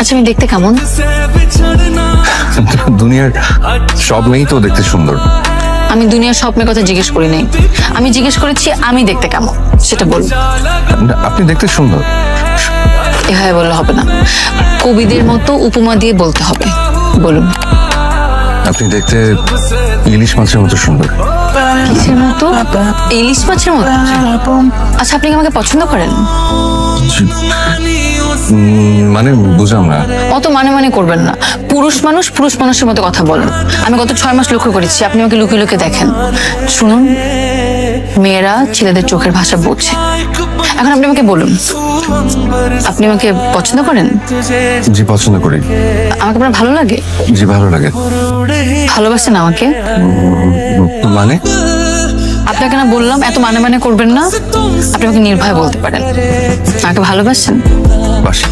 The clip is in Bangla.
আচ্ছা আমি দেখতে কেমন? দুনিয়ার সব মেয়েই তো দেখতে সুন্দর। আমি দুনিয়ার সব মেয়ের কথা জিজ্ঞেস করি নাই, আমি জিজ্ঞেস করেছি আমি দেখতে কেমন সেটা বলুন। আপনি দেখতে সুন্দর। এভাবে বললে হবে না, কবিদের মতো উপমা দিয়ে বলতে হবে। বলুন। আপনি দেখতে ইলিশ মাছের মতো সুন্দর। কিসের মতো? ইলিশ মাছের মতো? আচ্ছা আপনি কি আমাকে পছন্দ করেন? মানে বুঝলাম না। অত মানে করবেন না। পুরুষ মানুষের মতো কথা বলেন। আমি গত 6 মাস লক্ষ্য করেছি আপনি আমাকে লুকিয়ে লুকিয়ে দেখেন। শুনুন, মেয়েরা ছেলেদের চোখের ভাষা বোঝে। এখন আপনি আমাকে বলুন, আপনি আমাকে পছন্দ করেন? জি পছন্দ করি। আমাকে আপনার ভালো লাগে? জি ভালো লাগে। ভালোবাসেন আমাকে? মানে আপনাকে না বললাম এত মানে করবেন না। আপনি আমাকে নির্ভয়ে বলতে পারেন আমাকে ভালোবাসেন? বাসি।